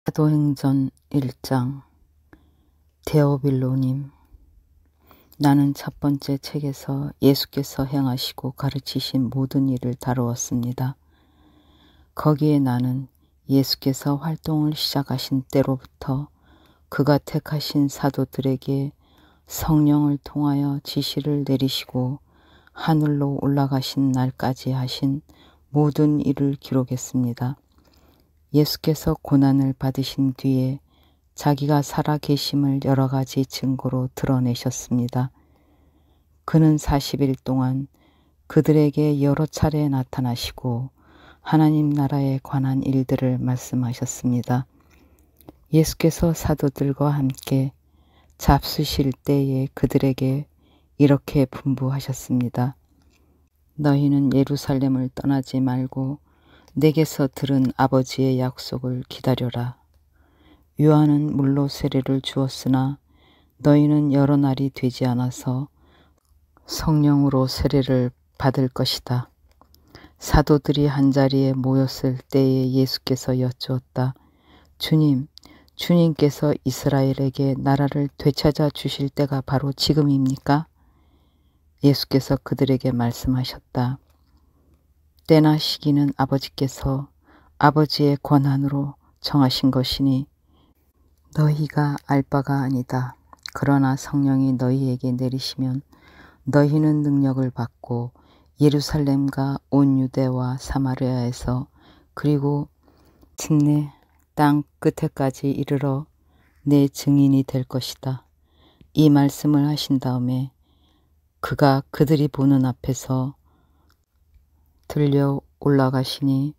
사도행전 1장. 데오빌로님, 나는 첫 번째 책에서 예수께서 행하시고 가르치신 모든 일을 다루었습니다. 거기에 나는 예수께서 활동을 시작하신 때로부터 그가 택하신 사도들에게 성령을 통하여 지시를 내리시고 하늘로 올라가신 날까지 하신 모든 일을 기록했습니다. 예수께서 고난을 받으신 뒤에 자기가 살아 계심을 여러 가지 증거로 드러내셨습니다. 그는 40일 동안 그들에게 여러 차례 나타나시고 하나님 나라에 관한 일들을 말씀하셨습니다. 예수께서 사도들과 함께 잡수실 때에 그들에게 이렇게 분부하셨습니다. 너희는 예루살렘을 떠나지 말고 내게서 들은 아버지의 약속을 기다려라. 요한은 물로 세례를 주었으나 너희는 여러 날이 되지 않아서 성령으로 세례를 받을 것이다. 사도들이 한자리에 모였을 때에 예수께서 여쭈었다. 주님께서 이스라엘에게 나라를 되찾아 주실 때가 바로 지금입니까? 예수께서 그들에게 말씀하셨다. 때나 시기는 아버지께서 아버지의 권한으로 정하신 것이니 너희가 알 바가 아니다. 그러나 성령이 너희에게 내리시면 너희는 능력을 받고 예루살렘과 온 유대와 사마리아에서 그리고 끝내 땅 끝에까지 이르러 내 증인이 될 것이다. 이 말씀을 하신 다음에 그가 그들이 보는 앞에서 들려 올라가시니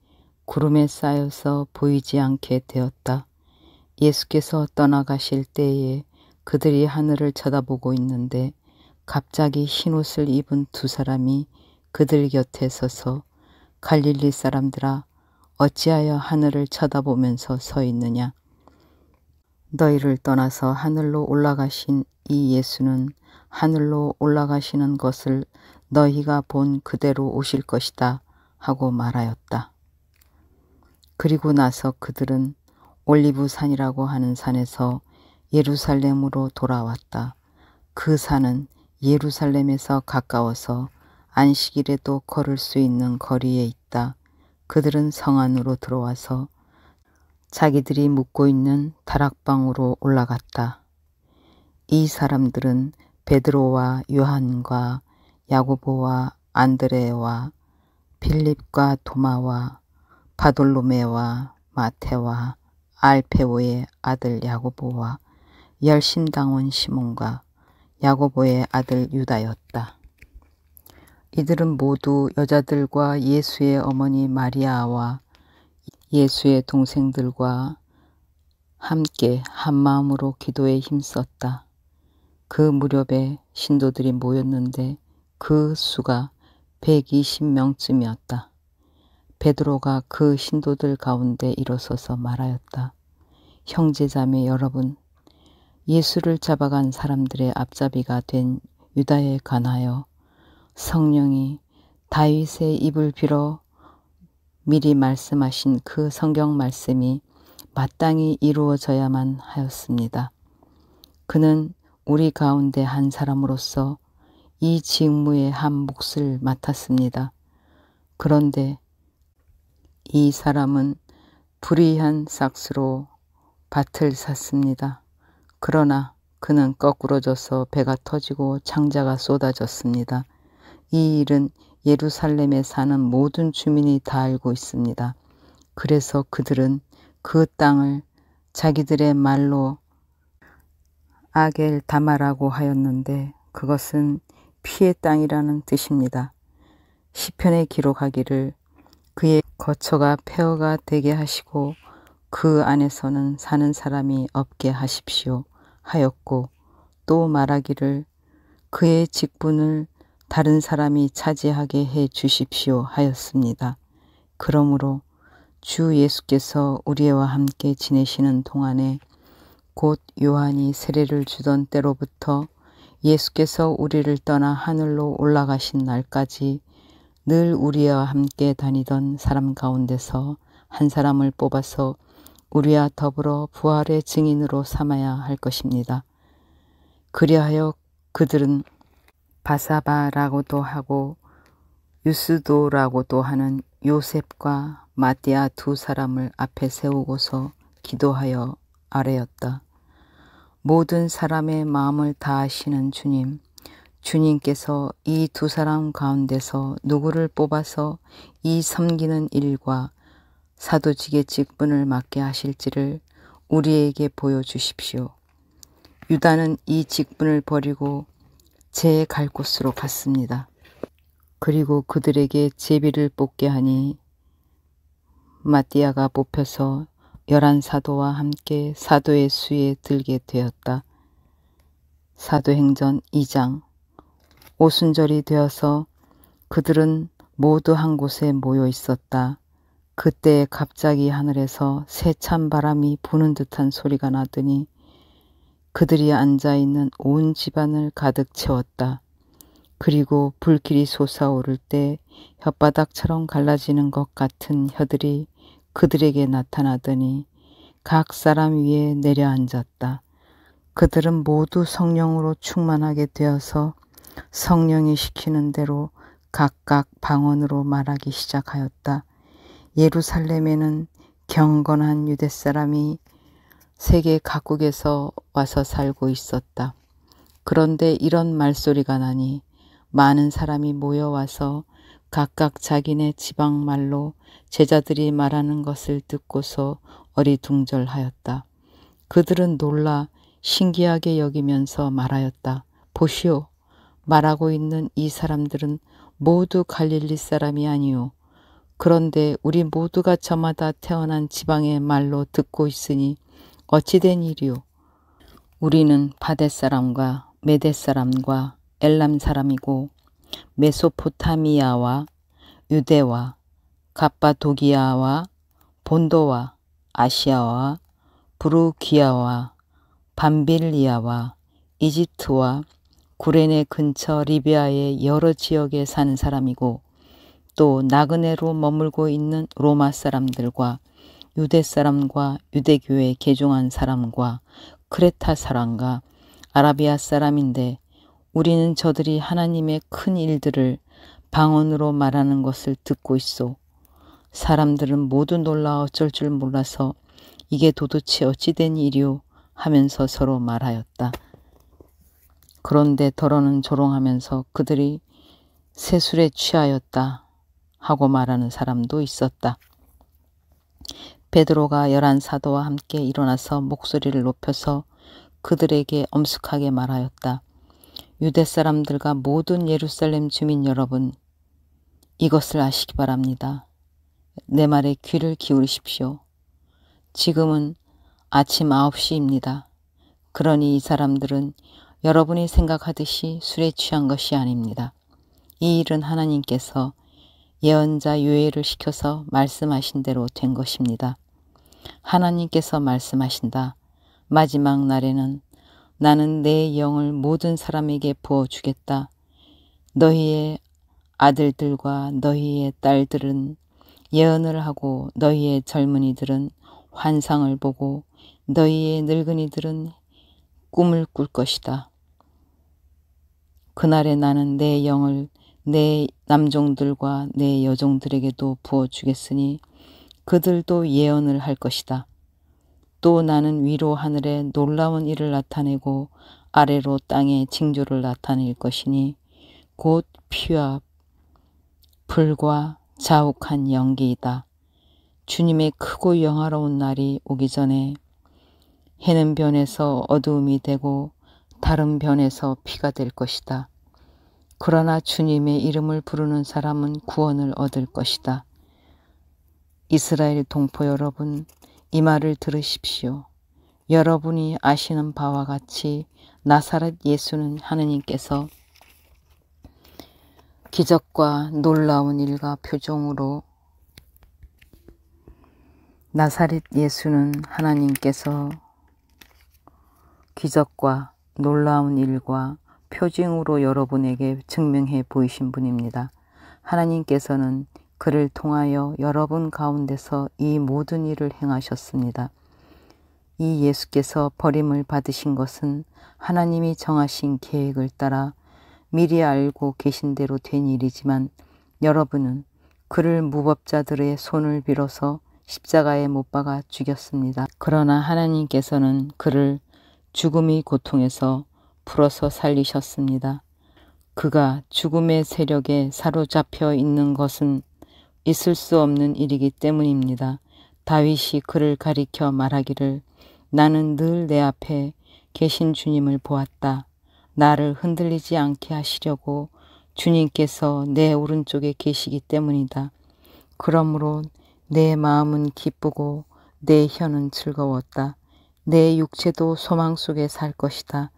구름에 쌓여서 보이지 않게 되었다. 예수께서 떠나가실 때에 그들이 하늘을 쳐다보고 있는데 갑자기 흰옷을 입은 두 사람이 그들 곁에 서서 갈릴리 사람들아, 어찌하여 하늘을 쳐다보면서 서 있느냐? 너희를 떠나서 하늘로 올라가신 이 예수는 하늘로 올라가시는 것을 너희가 본 그대로 오실 것이다 하고 말하였다. 그리고 나서 그들은 올리브산이라고 하는 산에서 예루살렘으로 돌아왔다. 그 산은 예루살렘에서 가까워서 안식일에도 걸을 수 있는 거리에 있다. 그들은 성 안으로 들어와서 자기들이 묵고 있는 다락방으로 올라갔다. 이 사람들은 베드로와 요한과 야고보와 안드레와 빌립과 도마와 바돌로메와 마테와 알페오의 아들 야고보와 열심당원 시몬과 야고보의 아들 유다였다. 이들은 모두 여자들과 예수의 어머니 마리아와 예수의 동생들과 함께 한마음으로 기도에 힘썼다. 그 무렵에 신도들이 모였는데 그 수가 120명쯤이었다. 베드로가 그 신도들 가운데 일어서서 말하였다. 형제자매 여러분, 예수를 잡아간 사람들의 앞잡이가 된 유다에 관하여 성령이 다윗의 입을 빌어 미리 말씀하신 그 성경 말씀이 마땅히 이루어져야만 하였습니다. 그는 우리 가운데 한 사람으로서 이 직무의 한 몫을 맡았습니다. 그런데 이 사람은 불의한 삭스로 밭을 샀습니다. 그러나 그는 거꾸러져서 배가 터지고 창자가 쏟아졌습니다. 이 일은 예루살렘에 사는 모든 주민이 다 알고 있습니다. 그래서 그들은 그 땅을 자기들의 말로 아겔 다마라고 하였는데 그것은 피의 땅이라는 뜻입니다. 시편에 기록하기를 그의 거처가 폐허가 되게 하시고 그 안에서는 사는 사람이 없게 하십시오 하였고 또 말하기를 그의 직분을 다른 사람이 차지하게 해 주십시오 하였습니다. 그러므로 주 예수께서 우리와 함께 지내시는 동안에 곧 요한이 세례를 주던 때로부터 예수께서 우리를 떠나 하늘로 올라가신 날까지 늘 우리와 함께 다니던 사람 가운데서 한 사람을 뽑아서 우리와 더불어 부활의 증인으로 삼아야 할 것입니다. 그리하여 그들은 바사바라고도 하고 유스도라고도 하는 요셉과 마띠아 두 사람을 앞에 세우고서 기도하여 아뢰었다. 모든 사람의 마음을 다 아시는 주님, 주님께서 이 두 사람 가운데서 누구를 뽑아서 이 섬기는 일과 사도직의 직분을 맡게 하실지를 우리에게 보여주십시오. 유다는 이 직분을 버리고 제 갈 곳으로 갔습니다. 그리고 그들에게 제비를 뽑게 하니 마띠아가 뽑혀서 11사도와 함께 사도의 수에 들게 되었다. 사도행전 2장. 오순절이 되어서 그들은 모두 한 곳에 모여 있었다. 그때 갑자기 하늘에서 세찬 바람이 부는 듯한 소리가 나더니 그들이 앉아있는 온 집안을 가득 채웠다. 그리고 불길이 솟아오를 때 혓바닥처럼 갈라지는 것 같은 혀들이 그들에게 나타나더니 각 사람 위에 내려앉았다. 그들은 모두 성령으로 충만하게 되어서 성령이 시키는 대로 각각 방언으로 말하기 시작하였다. 예루살렘에는 경건한 유대 사람이 세계 각국에서 와서 살고 있었다. 그런데 이런 말소리가 나니 많은 사람이 모여와서 각각 자기네 지방 말로 제자들이 말하는 것을 듣고서 어리둥절하였다. 그들은 놀라 신기하게 여기면서 말하였다. 보시오, 말하고 있는 이 사람들은 모두 갈릴리 사람이 아니오. 그런데 우리 모두가 저마다 태어난 지방의 말로 듣고 있으니 어찌된 일이오. 우리는 바데 사람과 메데 사람과 엘람 사람이고 메소포타미아와 유대와 갑바도기아와 본도와 아시아와 부르기아와 밤빌리아와 이집트와 구레네 근처 리비아의 여러 지역에 사는 사람이고 또 나그네로 머물고 있는 로마 사람들과 유대 사람과 유대교에 개종한 사람과 크레타 사람과 아라비아 사람인데 우리는 저들이 하나님의 큰 일들을 방언으로 말하는 것을 듣고 있소. 사람들은 모두 놀라 어쩔 줄 몰라서 이게 도대체 어찌된 일이오 하면서 서로 말하였다. 그런데 더러는 조롱하면서 그들이 세술에 취하였다 하고 말하는 사람도 있었다. 베드로가 11사도와 함께 일어나서 목소리를 높여서 그들에게 엄숙하게 말하였다. 유대 사람들과 모든 예루살렘 주민 여러분, 이것을 아시기 바랍니다. 내 말에 귀를 기울이십시오. 지금은 아침 9시입니다. 그러니 이 사람들은 여러분이 생각하듯이 술에 취한 것이 아닙니다. 이 일은 하나님께서 예언자 요엘을 시켜서 말씀하신 대로 된 것입니다. 하나님께서 말씀하신다. 마지막 날에는 나는 내 영을 모든 사람에게 부어주겠다. 너희의 아들들과 너희의 딸들은 예언을 하고 너희의 젊은이들은 환상을 보고 너희의 늙은이들은 꿈을 꿀 것이다. 그날에 나는 내 영을 내 남종들과 내 여종들에게도 부어주겠으니 그들도 예언을 할 것이다. 또 나는 위로 하늘에 놀라운 일을 나타내고 아래로 땅에 징조를 나타낼 것이니 곧 피와 불과 자욱한 연기이다. 주님의 크고 영화로운 날이 오기 전에 해는 변해서 어두움이 되고 달은 변해서 피가 될 것이다. 그러나 주님의 이름을 부르는 사람은 구원을 얻을 것이다. 이스라엘 동포 여러분, 이 말을 들으십시오. 여러분이 아시는 바와 같이 나사렛 예수는 하느님께서 기적과 놀라운 일과 표정으로 나사렛 예수는 하나님께서 기적과 놀라운 일과 표징으로 여러분에게 증명해 보이신 분입니다. 하나님께서는 그를 통하여 여러분 가운데서 이 모든 일을 행하셨습니다. 이 예수께서 버림을 받으신 것은 하나님이 정하신 계획을 따라 미리 알고 계신 대로 된 일이지만 여러분은 그를 무법자들의 손을 빌어서 십자가에 못 박아 죽였습니다. 그러나 하나님께서는 그를 죽음의 고통에서 풀어서 살리셨습니다. 그가 죽음의 세력에 사로잡혀 있는 것은 있을 수 없는 일이기 때문입니다. 다윗이 그를 가리켜 말하기를 나는 늘 내 앞에 계신 주님을 보았다. 나를 흔들리지 않게 하시려고 주님께서 내 오른쪽에 계시기 때문이다. 그러므로 내 마음은 기쁘고 내 혀는 즐거웠다. 내 육체도 소망 속에 살 것이다.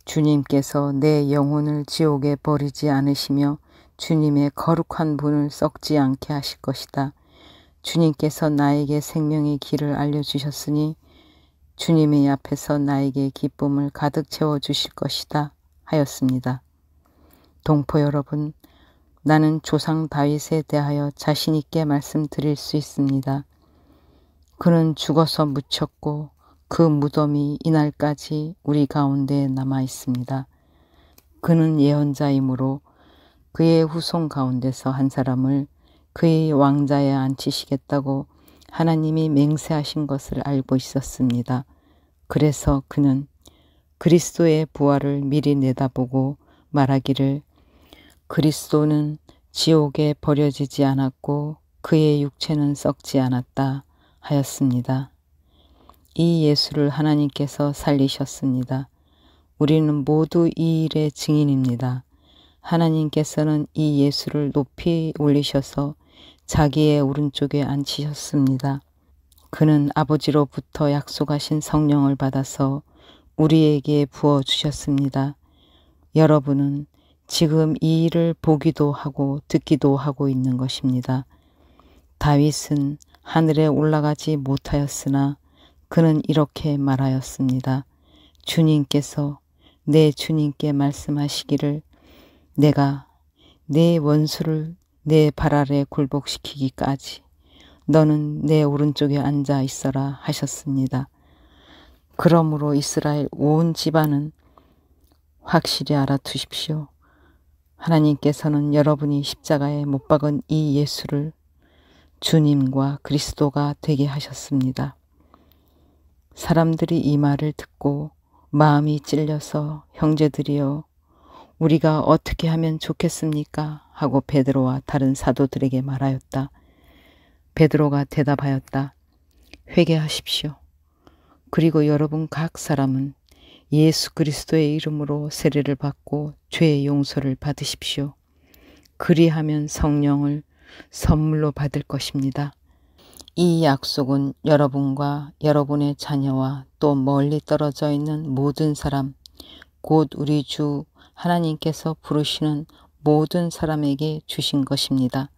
주님께서 내 영혼을 지옥에 버리지 않으시며 주님의 거룩한 분을 썩지 않게 하실 것이다. 주님께서 나에게 생명의 길을 알려주셨으니 주님의 앞에서 나에게 기쁨을 가득 채워주실 것이다 하였습니다. 동포 여러분, 나는 조상 다윗에 대하여 자신 있게 말씀드릴 수 있습니다. 그는 죽어서 묻혔고 그 무덤이 이날까지 우리 가운데 남아 있습니다. 그는 예언자이므로 그의 후손 가운데서 한 사람을 그의 왕자에 앉히시겠다고 하나님이 맹세하신 것을 알고 있었습니다. 그래서 그는 그리스도의 부활을 미리 내다보고 말하기를 그리스도는 지옥에 버려지지 않았고 그의 육체는 썩지 않았다 하였습니다. 이 예수를 하나님께서 살리셨습니다. 우리는 모두 이 일의 증인입니다. 하나님께서는 이 예수를 높이 올리셔서 자기의 오른쪽에 앉히셨습니다. 그는 아버지로부터 약속하신 성령을 받아서 우리에게 부어주셨습니다. 여러분은 지금 이 일을 보기도 하고 듣기도 하고 있는 것입니다. 다윗은 하늘에 올라가지 못하였으나 그는 이렇게 말하였습니다. 주님께서 내 주님께 말씀하시기를 내가 내 원수를 내 발 아래 굴복시키기까지 너는 내 오른쪽에 앉아 있어라 하셨습니다. 그러므로 이스라엘 온 집안은 확실히 알아두십시오. 하나님께서는 여러분이 십자가에 못 박은 이 예수를 주님과 그리스도가 되게 하셨습니다. 사람들이 이 말을 듣고 마음이 찔려서 형제들이여 우리가 어떻게 하면 좋겠습니까? 하고 베드로와 다른 사도들에게 말하였다. 베드로가 대답하였다. 회개하십시오. 그리고 여러분 각 사람은 예수 그리스도의 이름으로 세례를 받고 죄의 용서를 받으십시오. 그리하면 성령을 선물로 받을 것입니다. 이 약속은 여러분과 여러분의 자녀와 또 멀리 떨어져 있는 모든 사람, 곧 우리 주 하나님께서 부르시는 모든 사람에게 주신 것입니다.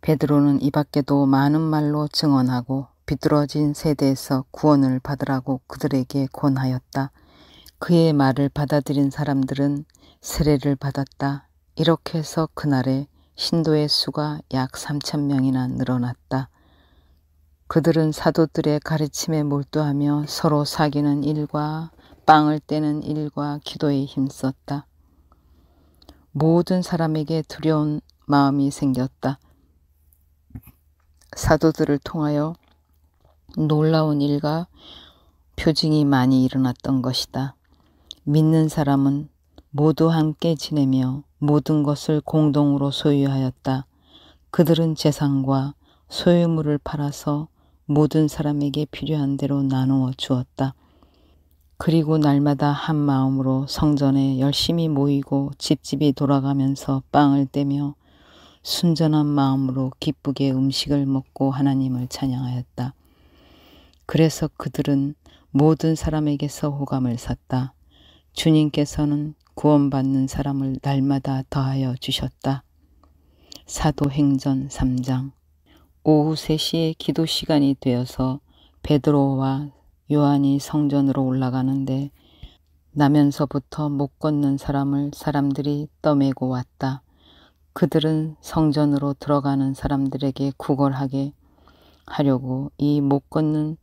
베드로는 이 밖에도 많은 말로 증언하고 비뚤어진 세대에서 구원을 받으라고 그들에게 권하였다. 그의 말을 받아들인 사람들은 세례를 받았다. 이렇게 해서 그날에 신도의 수가 약 3,000명이나 늘어났다. 그들은 사도들의 가르침에 몰두하며 서로 사귀는 일과 빵을 떼는 일과 기도에 힘썼다. 모든 사람에게 두려운 마음이 생겼다. 사도들을 통하여 놀라운 일과 표징이 많이 일어났던 것이다. 믿는 사람은 모두 함께 지내며 모든 것을 공동으로 소유하였다. 그들은 재산과 소유물을 팔아서 모든 사람에게 필요한 대로 나누어 주었다. 그리고 날마다 한 마음으로 성전에 열심히 모이고 집집이 돌아가면서 빵을 떼며 순전한 마음으로 기쁘게 음식을 먹고 하나님을 찬양하였다. 그래서 그들은 모든 사람에게서 호감을 샀다. 주님께서는 구원받는 사람을 날마다 더하여 주셨다. 사도행전 3장. 오후 3시에 기도 시간이 되어서 베드로와 요한이 성전으로 올라가는데 나면서부터 못 걷는 사람을 사람들이 떠매고 왔다. 그들은 성전으로 들어가는 사람들에게 구걸하게 하려고 이 못 걷는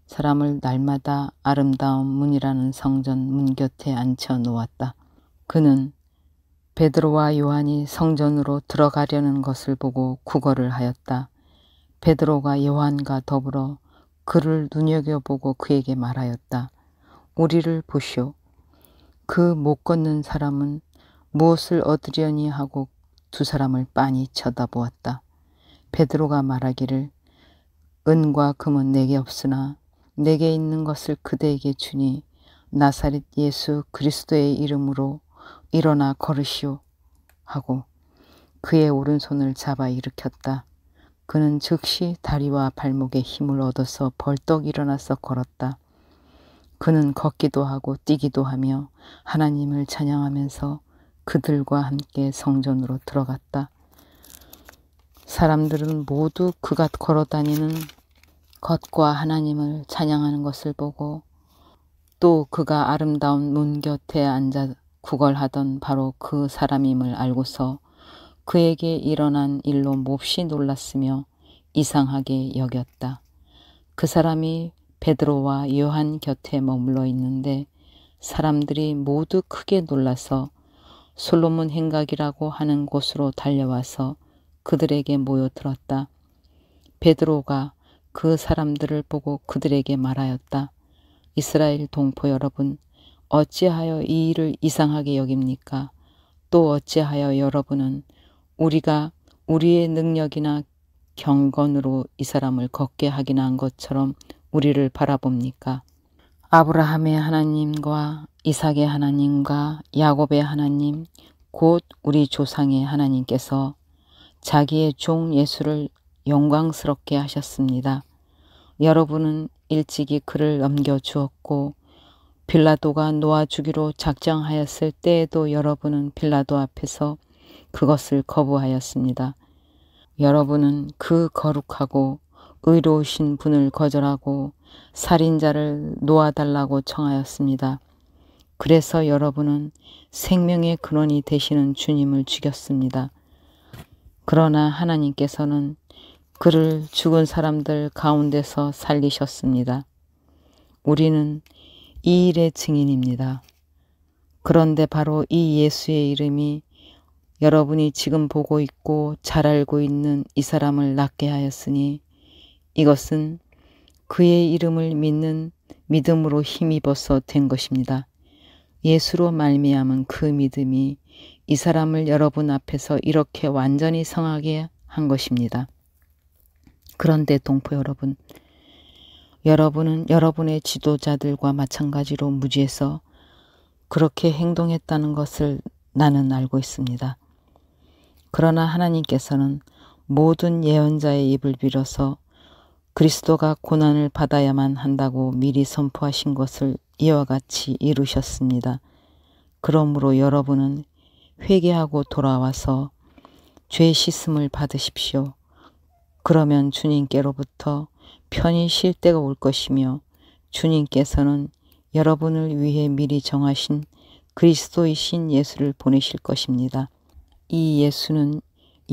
사람을 날마다 아름다운 문이라는 성전 문 곁에 앉혀 놓았다. 그는 베드로와 요한이 성전으로 들어가려는 것을 보고 구걸을 하였다. 베드로가 요한과 더불어 그를 눈여겨보고 그에게 말하였다. 우리를 보시오. 그 못 걷는 사람은 무엇을 얻으려니 하고 두 사람을 빤히 쳐다보았다. 베드로가 말하기를 은과 금은 내게 없으나 내게 있는 것을 그대에게 주니 나사렛 예수 그리스도의 이름으로 일어나 걸으시오 하고 그의 오른손을 잡아 일으켰다. 그는 즉시 다리와 발목에 힘을 얻어서 벌떡 일어나서 걸었다. 그는 걷기도 하고 뛰기도 하며 하나님을 찬양하면서 그들과 함께 성전으로 들어갔다. 사람들은 모두 그가 걸어다니는 것과 하나님을 찬양하는 것을 보고 또 그가 아름다운 문 곁에 앉아 구걸하던 바로 그 사람임을 알고서 그에게 일어난 일로 몹시 놀랐으며 이상하게 여겼다. 그 사람이 베드로와 요한 곁에 머물러 있는데 사람들이 모두 크게 놀라서 솔로몬 행각이라고 하는 곳으로 달려와서 그들에게 모여들었다. 베드로가 그 사람들을 보고 그들에게 말하였다. 이스라엘 동포 여러분, 어찌하여 이 일을 이상하게 여깁니까? 또 어찌하여 여러분은 우리가 우리의 능력이나 경건으로 이 사람을 걷게 하기나 한 것처럼 우리를 바라봅니까? 아브라함의 하나님과 이삭의 하나님과 야곱의 하나님, 곧 우리 조상의 하나님께서 자기의 종 예수를 영광스럽게 하셨습니다. 여러분은 일찍이 그를 넘겨주었고 빌라도가 놓아주기로 작정하였을 때에도 여러분은 빌라도 앞에서 그것을 거부하였습니다. 여러분은 그 거룩하고 의로우신 분을 거절하고 살인자를 놓아달라고 청하였습니다. 그래서 여러분은 생명의 근원이 되시는 주님을 죽였습니다. 그러나 하나님께서는 그를 죽은 사람들 가운데서 살리셨습니다. 우리는 이 일의 증인입니다. 그런데 바로 이 예수의 이름이 여러분이 지금 보고 있고 잘 알고 있는 이 사람을 낫게 하였으니 이것은 그의 이름을 믿는 믿음으로 힘입어서 된 것입니다. 예수로 말미암은 그 믿음이 이 사람을 여러분 앞에서 이렇게 완전히 성하게 한 것입니다. 그런데 동포 여러분, 여러분은 여러분의 지도자들과 마찬가지로 무지해서 그렇게 행동했다는 것을 나는 알고 있습니다. 그러나 하나님께서는 모든 예언자의 입을 빌어서 그리스도가 고난을 받아야만 한다고 미리 선포하신 것을 이와 같이 이루셨습니다. 그러므로 여러분은 회개하고 돌아와서 죄 씻음을 받으십시오. 그러면 주님께로부터 편히 쉴 때가 올 것이며 주님께서는 여러분을 위해 미리 정하신 그리스도이신 예수를 보내실 것입니다. 이 예수는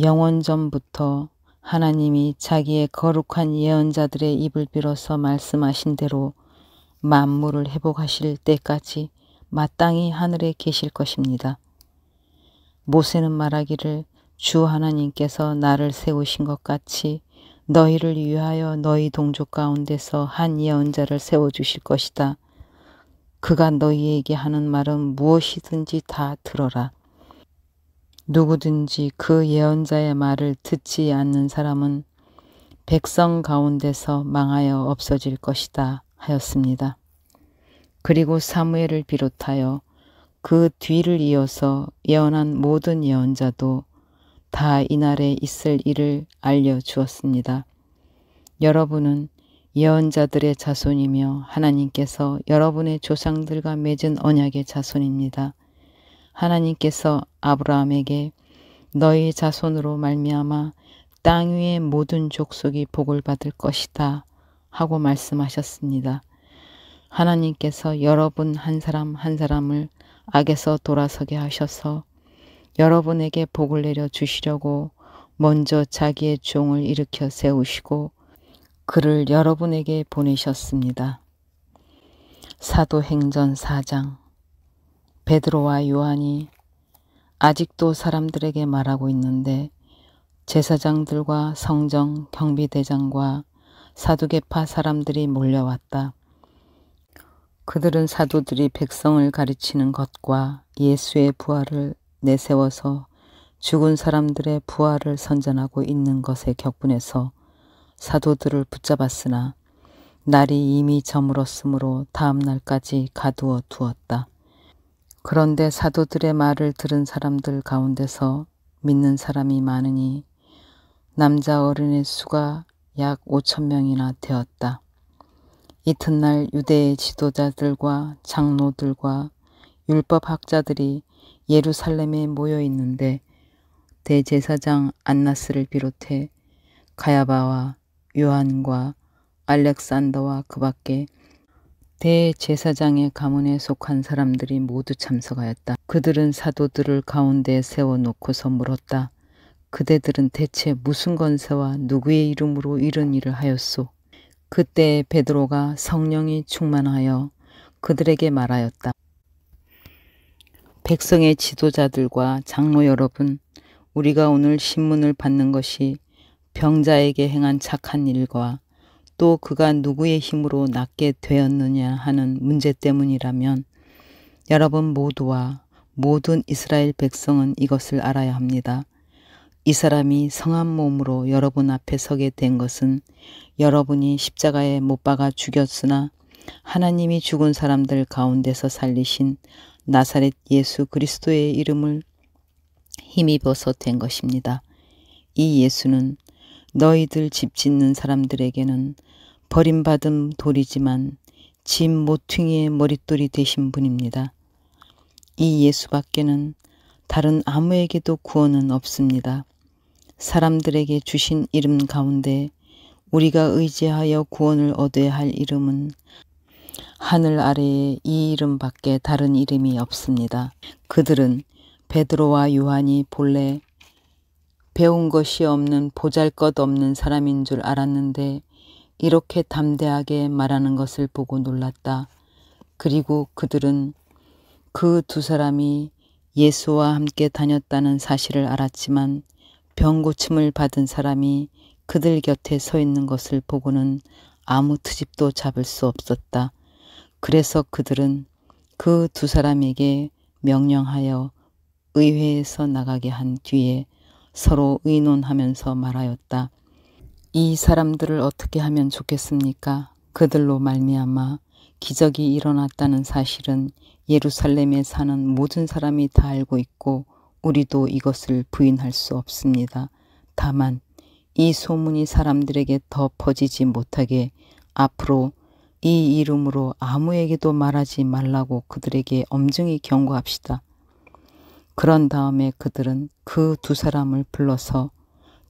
영원전부터 하나님이 자기의 거룩한 예언자들의 입을 빌어서 말씀하신 대로 만물을 회복하실 때까지 마땅히 하늘에 계실 것입니다. 모세는 말하기를 주 하나님께서 나를 세우신 것 같이 너희를 위하여 너희 동족 가운데서 한 예언자를 세워주실 것이다. 그가 너희에게 하는 말은 무엇이든지 다 들어라. 누구든지 그 예언자의 말을 듣지 않는 사람은 백성 가운데서 망하여 없어질 것이다 하였습니다. 그리고 사무엘을 비롯하여 그 뒤를 이어서 예언한 모든 예언자도 다 이날에 있을 일을 알려주었습니다. 여러분은 예언자들의 자손이며 하나님께서 여러분의 조상들과 맺은 언약의 자손입니다. 하나님께서 아브라함에게 너희 자손으로 말미암아 땅 위의 모든 족속이 복을 받을 것이다 하고 말씀하셨습니다. 하나님께서 여러분 한 사람 한 사람을 악에서 돌아서게 하셔서 여러분에게 복을 내려 주시려고 먼저 자기의 종을 일으켜 세우시고 그를 여러분에게 보내셨습니다. 사도행전 4장. 베드로와 요한이 아직도 사람들에게 말하고 있는데 제사장들과 성정 경비대장과 사두개파 사람들이 몰려왔다. 그들은 사도들이 백성을 가르치는 것과 예수의 부활을 내세워서 죽은 사람들의 부활을 선전하고 있는 것에 격분해서 사도들을 붙잡았으나 날이 이미 저물었으므로 다음 날까지 가두어 두었다. 그런데 사도들의 말을 들은 사람들 가운데서 믿는 사람이 많으니 남자 어린의 수가 약 5,000명이나 되었다. 이튿날 유대의 지도자들과 장로들과 율법학자들이 예루살렘에 모여 있는데 대제사장 안나스를 비롯해 가야바와 요한과 알렉산더와 그 밖에 대제사장의 가문에 속한 사람들이 모두 참석하였다. 그들은 사도들을 가운데 세워놓고서 물었다. 그대들은 대체 무슨 건세와 누구의 이름으로 이런 일을 하였소? 그때 베드로가 성령이 충만하여 그들에게 말하였다. 백성의 지도자들과 장로 여러분, 우리가 오늘 신문을 받는 것이 병자에게 행한 착한 일과 또 그가 누구의 힘으로 낫게 되었느냐 하는 문제 때문이라면 여러분 모두와 모든 이스라엘 백성은 이것을 알아야 합니다. 이 사람이 성한 몸으로 여러분 앞에 서게 된 것은 여러분이 십자가에 못 박아 죽였으나 하나님이 죽은 사람들 가운데서 살리신 나사렛 예수 그리스도의 이름을 힘입어서 된 것입니다. 이 예수는 너희들 집 짓는 사람들에게는 버림받은 돌이지만 집 모퉁이의 머릿돌이 되신 분입니다. 이 예수밖에는 다른 아무에게도 구원은 없습니다. 사람들에게 주신 이름 가운데 우리가 의지하여 구원을 얻어야 할 이름은 하늘 아래에 이 이름밖에 다른 이름이 없습니다. 그들은 베드로와 요한이 본래 배운 것이 없는 보잘것없는 사람인 줄 알았는데 이렇게 담대하게 말하는 것을 보고 놀랐다. 그리고 그들은 그 두 사람이 예수와 함께 다녔다는 사실을 알았지만 병고침을 받은 사람이 그들 곁에 서 있는 것을 보고는 아무 트집도 잡을 수 없었다. 그래서 그들은 그 두 사람에게 명령하여 의회에서 나가게 한 뒤에 서로 의논하면서 말하였다. 이 사람들을 어떻게 하면 좋겠습니까? 그들로 말미암아 기적이 일어났다는 사실은 예루살렘에 사는 모든 사람이 다 알고 있고 우리도 이것을 부인할 수 없습니다. 다만 이 소문이 사람들에게 더 퍼지지 못하게 앞으로 이 이름으로 아무에게도 말하지 말라고 그들에게 엄중히 경고합시다. 그런 다음에 그들은 그 두 사람을 불러서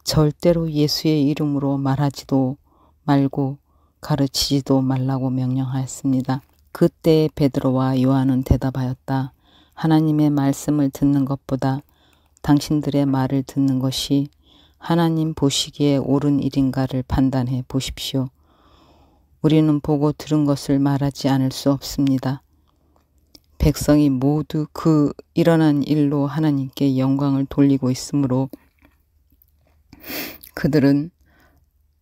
절대로 예수의 이름으로 말하지도 말고 가르치지도 말라고 명령하였습니다. 그때 베드로와 요한은 대답하였다. 하나님의 말씀을 듣는 것보다 당신들의 말을 듣는 것이 하나님 보시기에 옳은 일인가를 판단해 보십시오. 우리는 보고 들은 것을 말하지 않을 수 없습니다. 백성이 모두 그 일어난 일로 하나님께 영광을 돌리고 있으므로 그들은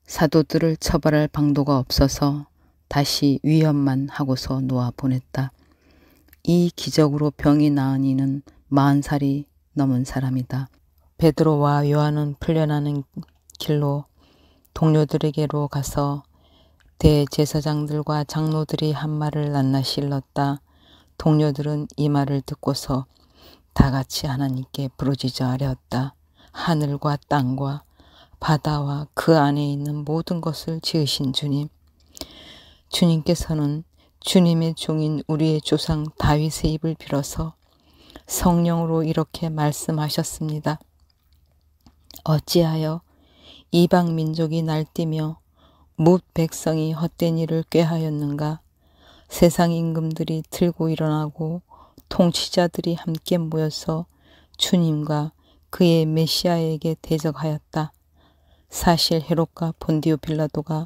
사도들을 처벌할 방도가 없어서 다시 위협만 하고서 놓아 보냈다. 이 기적으로 병이 나은 이는 40살이 넘은 사람이다. 베드로와 요한은 풀려나는 길로 동료들에게로 가서 대제사장들과 장로들이 한 말을 낱낱이 일렀다. 동료들은 이 말을 듣고서 다 같이 하나님께 부르짖어 아뢰었다. 하늘과 땅과 바다와 그 안에 있는 모든 것을 지으신 주님, 주님께서는 주님의 종인 우리의 조상 다윗의 입을 빌어서 성령으로 이렇게 말씀하셨습니다. 어찌하여 이방 민족이 날뛰며 뭇 백성이 헛된 일을 꾀하였는가? 세상 임금들이 들고 일어나고 통치자들이 함께 모여서 주님과 그의 메시아에게 대적하였다. 사실 헤롯과 본디오 빌라도가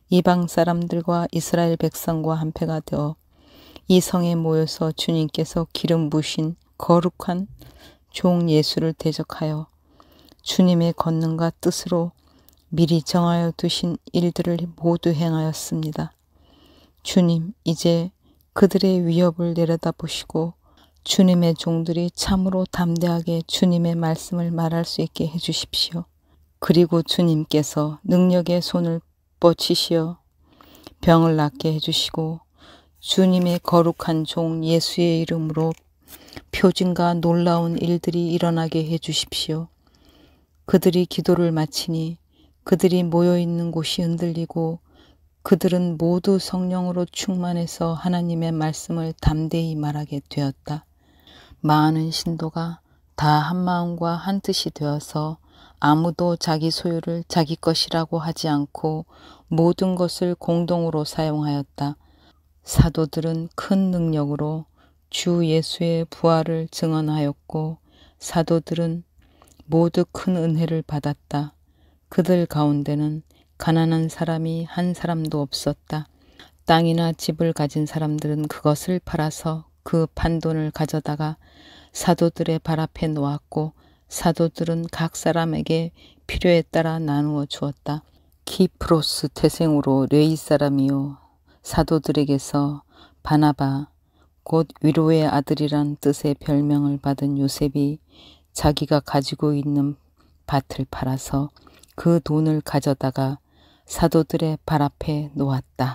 이방 사람들과 이스라엘 백성과 한패가 되어 이 성에 모여서 주님께서 기름 부으신 거룩한 종 예수를 대적하여 주님의 권능과 뜻으로 미리 정하여 두신 일들을 모두 행하였습니다. 주님, 이제 그들의 위협을 내려다보시고 주님의 종들이 참으로 담대하게 주님의 말씀을 말할 수 있게 해주십시오. 그리고 주님께서 능력의 손을 뻗치시어 병을 낫게 해주시고 주님의 거룩한 종 예수의 이름으로 표징과 놀라운 일들이 일어나게 해주십시오. 그들이 기도를 마치니 그들이 모여있는 곳이 흔들리고 그들은 모두 성령으로 충만해서 하나님의 말씀을 담대히 말하게 되었다. 많은 신도가 다 한마음과 한뜻이 되어서 아무도 자기 소유를 자기 것이라고 하지 않고 모든 것을 공동으로 사용하였다. 사도들은 큰 능력으로 주 예수의 부활을 증언하였고 사도들은 모두 큰 은혜를 받았다. 그들 가운데는 가난한 사람이 한 사람도 없었다. 땅이나 집을 가진 사람들은 그것을 팔아서 그 판돈을 가져다가 사도들의 발 앞에 놓았고 사도들은 각 사람에게 필요에 따라 나누어 주었다. 키프로스 태생으로 레이 사람이요 사도들에게서 바나바 곧 위로의 아들이란 뜻의 별명을 받은 요셉이 자기가 가지고 있는 밭을 팔아서 그 돈을 가져다가 사도들의 발 앞에 놓았다.